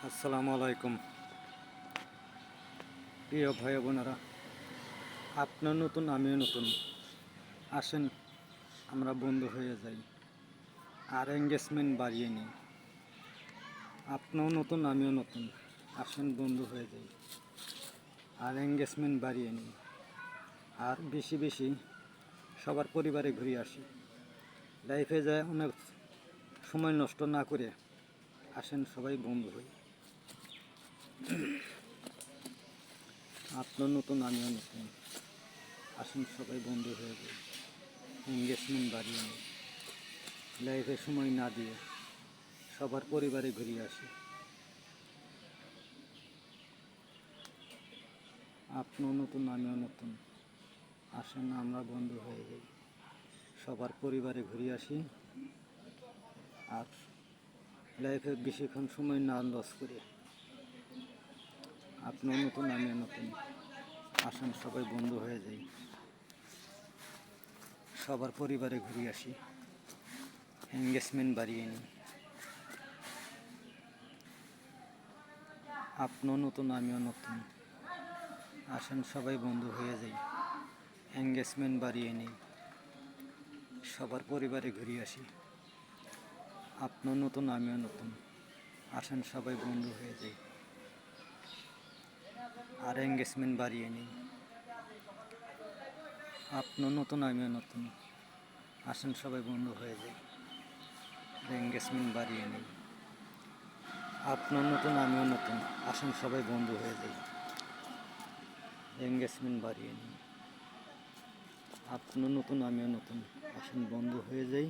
আসসালামু আলাইকুম প্রিয় ভাই বোনেরা, আপনার নতুন আমিও নতুন। আসেন আমরা বন্ধু হয়ে যাই আর এঙ্গেজমেন্ট বাড়িয়ে নিই। আপনিও নতুন আমিও নতুন, আসেন বন্ধু হয়ে যাই আর এঙ্গেজমেন্ট বাড়িয়ে নিই। আর বেশি বেশি সবার পরিবারে ঘুরে আসি। লাইফে যায় অনেক সময় নষ্ট না করে আসেন সবাই বন্ধু হই। আপনার নতুন আমিও নতুন, আসেন সবাই বন্ধু হয়ে যাই, এঙ্গেজমেন্ট বাড়িয়ে নিই। লাইফে সময় না দিয়ে সবার পরিবারে ঘুরে আসি। আপনিও নতুন আমিও নতুন, আসেন আমরা বন্ধু হয়ে যাই, সবার পরিবারে ঘুরে আসি। আর লাইফে বেশিক্ষণ সময় না লস করে আপনিও নতুন আমিও নতুন, আসেন সবাই বন্ধু হয়ে যাই, সবার পরিবারে ঘুরে আসি, এঙ্গেজমেন্ট বাড়িয়ে নিই। আপনিও নতুন আমিও নতুন, আসেন সবাই বন্ধু হয়ে যাই, এঙ্গেজমেন্ট বাড়িয়ে নিই, সবার পরিবারে ঘুরে আসি। আপনিও নতুন আমিও নতুন, আসেন সবাই বন্ধু হয়ে যাই আর এঙ্গেজমেন্ট বাড়িয়ে নিই। আপনিও নতুন আমিও নতুন, আসেন সবাই বন্ধু হয়ে যাই, এঙ্গেজমেন্ট বাড়িয়ে নিই। আপনিও নতুন আমিও নতুন, আসেন সবাই বন্ধু হয়ে যাই, এঙ্গেজমেন্ট বাড়িয়ে নিই। আপনিও নতুন আমিও নতুন, আসেন বন্ধু হয়ে যাই,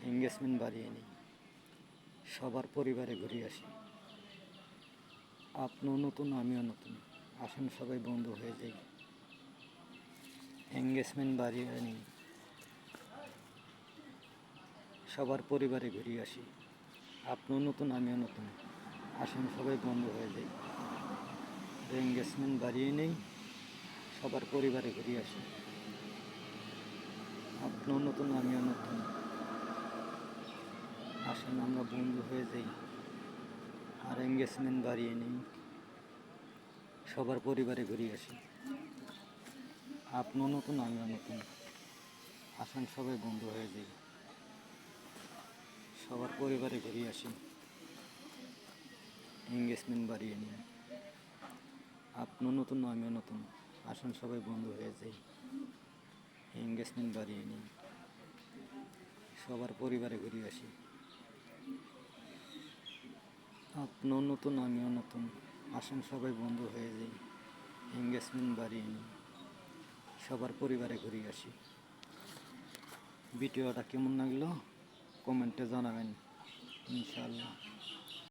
এঙ্গেজমেন্ট বাড়িয়ে নিই, সবার পরিবারে ঘুরে আসি। আপনিও নতুন আমিও নতুন, আসেন সবাই বন্ধু হয়ে যাই, এঙ্গেজমেন্ট বাড়িয়ে নিই, সবার পরিবারে ঘুরে আসি। আপনিও নতুন আমিও নতুন, আসেন সবাই বন্ধু হয়ে যাই, এঙ্গেজমেন্ট বাড়িয়ে নেই, সবার পরিবারে ঘুরে আসি। আপনিও নতুন আমিও নতুন, আসেন আমরা বন্ধু হয়ে যাই আর এঙ্গেজমেন্ট বাড়িয়ে নিই, সবার পরিবারে ঘুরে আসি। আপনিও নতুন আমিও নতুন, আসেন সবাই বন্ধু হয়ে যাই, সবার পরিবারে ঘুরে আসি, এঙ্গেজমেন্ট বাড়িয়ে নিই। আপনিও নতুন আমিও নতুন, আসেন সবাই বন্ধু হয়ে যাই, এঙ্গেজমেন্ট বাড়িয়ে নিই, সবার পরিবারে ঘুরে আসি। আপনিও নতুন আমিও নতুন, আসেন সবাই বন্ধু হয়ে যাই, এঙ্গেজমেন্ট বাড়িয়ে নিই, সবার পরিবারে ঘুরে আসি। ভিডিওটা কেমন লাগলো কমেন্টে জানাবেন ইনশাআল্লাহ।